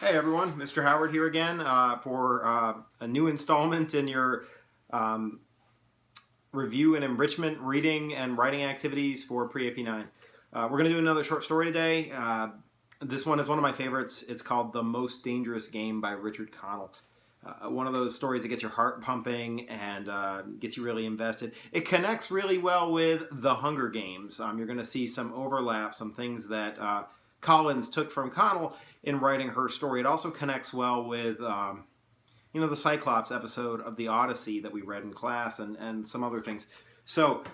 Hey everyone, Mr. Howard here again for a new installment in your um, review and enrichment reading and writing activities for Pre-AP9. We're going to do another short story today. This one is one of my favorites. It's called The Most Dangerous Game by Richard Connell. One of those stories that gets your heart pumping and gets you really invested. It connects really well with The Hunger Games. You're going to see some overlap, some things that Collins took from Connell in writing her story. It also connects well with the Cyclops episode of the Odyssey that we read in class and some other things. So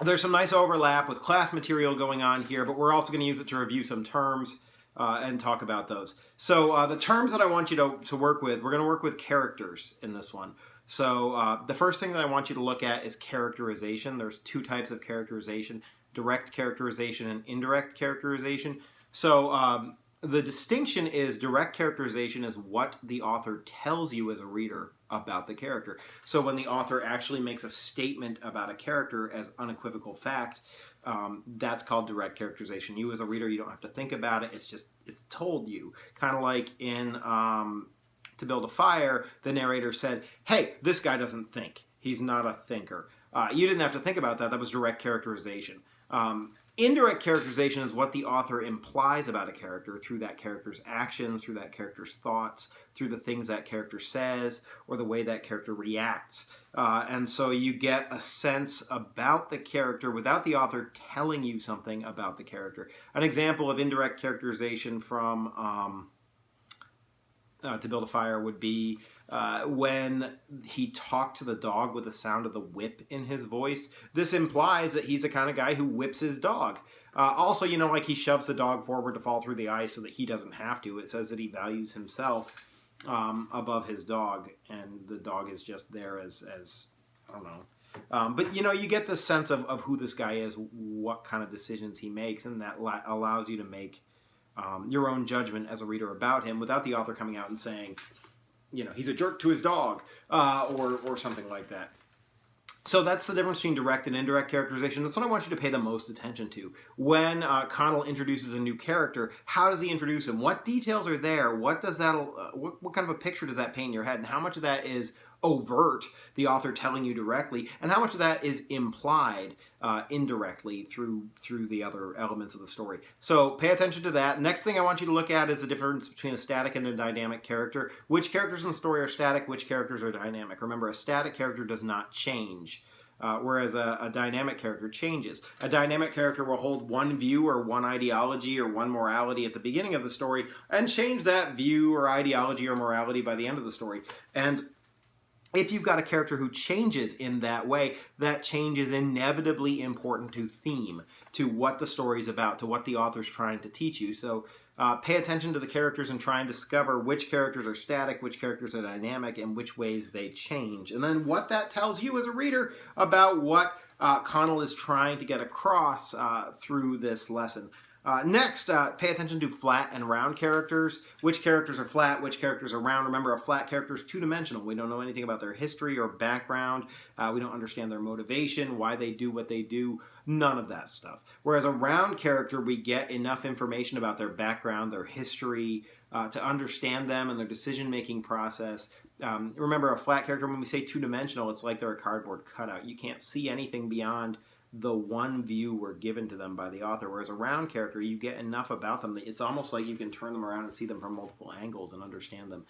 there's some nice overlap with class material going on here, but we're also going to use it to review some terms and talk about those. So the terms that I want you to work with, we're going to work with characters in this one. So the first thing that I want you to look at is characterization. There's two types of characterization: direct characterization and indirect characterization. So the distinction is direct characterization is what the author tells you as a reader about the character. So when the author actually makes a statement about a character as unequivocal fact, that's called direct characterization. You as a reader, you don't have to think about it. It's told you. Kind of like in To Build a Fire, the narrator said, hey, this guy doesn't think. He's not a thinker. You didn't have to think about that. That was direct characterization. Indirect characterization is what the author implies about a character through that character's actions, through that character's thoughts, through the things that character says, or the way that character reacts. And so you get a sense about the character without the author telling you something about the character. An example of indirect characterization from To Build a Fire would be when he talked to the dog with the sound of the whip in his voice. This implies that he's the kind of guy who whips his dog. Also, like he shoves the dog forward to fall through the ice so that he doesn't have to. It says that he values himself above his dog, and the dog is just there as I don't know. But you get the sense of who this guy is, what kind of decisions he makes, and that allows you to make your own judgment as a reader about him without the author coming out and saying, he's a jerk to his dog, or something like that. So that's the difference between direct and indirect characterization. That's what I want you to pay the most attention to. When Connell introduces a new character, how does he introduce him? What details are there? What does that? What kind of a picture does that paint in your head? And how much of that is overt, the author telling you directly, and how much of that is implied indirectly through the other elements of the story? So pay attention to that. Next thing I want you to look at is the difference between a static and a dynamic character. Which characters in the story are static? Which characters are dynamic? Remember, a static character does not change. Whereas a dynamic character changes. A dynamic character will hold one view or one ideology or one morality at the beginning of the story and change that view or ideology or morality by the end of the story. And if you've got a character who changes in that way, that change is inevitably important to theme, to what the story's about, to what the author's trying to teach you. So pay attention to the characters and try and discover which characters are static, which characters are dynamic, and which ways they change. And then what that tells you as a reader about what Connell is trying to get across through this lesson. Next, pay attention to flat and round characters. Which characters are flat, which characters are round. Remember, a flat character is two-dimensional. We don't know anything about their history or background. We don't understand their motivation, why they do what they do, none of that stuff. Whereas a round character, we get enough information about their background, their history, to understand them and their decision-making process. Remember, a flat character, when we say two-dimensional, it's like they're a cardboard cutout. You can't see anything beyond the one view were given to them by the author. Whereas a round character, you get enough about them that it's almost like you can turn them around and see them from multiple angles and understand them.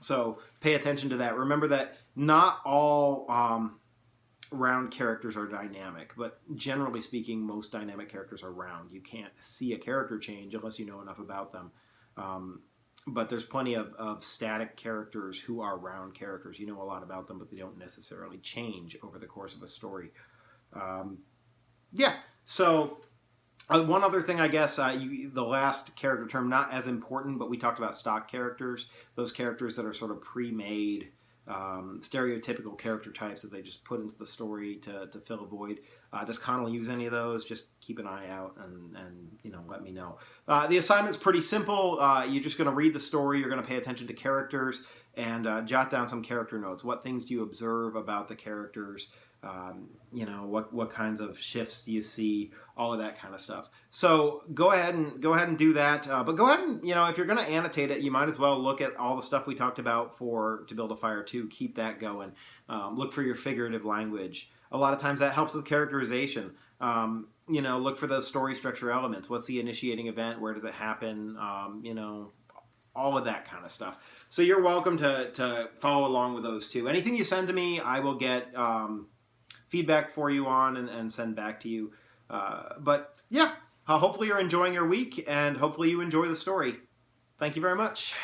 So pay attention to that. Remember that not all round characters are dynamic, but generally speaking, most dynamic characters are round. You can't see a character change unless you know enough about them. But there's plenty of static characters who are round characters. You know a lot about them, but they don't necessarily change over the course of a story. So one other thing, I guess, the last character term, not as important, but we talked about stock characters, those characters that are sort of pre-made, stereotypical character types that they just put into the story to fill a void. Does Connell use any of those? Just keep an eye out and let me know. The assignment's pretty simple. You're just going to read the story. You're going to pay attention to characters and jot down some character notes. What things do you observe about the characters? What kinds of shifts do you see? All of that kind of stuff. So go ahead and do that. But go ahead and if you're going to annotate it, you might as well look at all the stuff we talked about to build a fire too. Keep that going. Look for your figurative language. A lot of times that helps with characterization. Look for those story structure elements. What's the initiating event? Where does it happen? All of that kind of stuff. So you're welcome to follow along with those too. Anything you send to me, I will get feedback for you on and send back to you. But yeah, hopefully you're enjoying your week, and hopefully you enjoy the story. Thank you very much.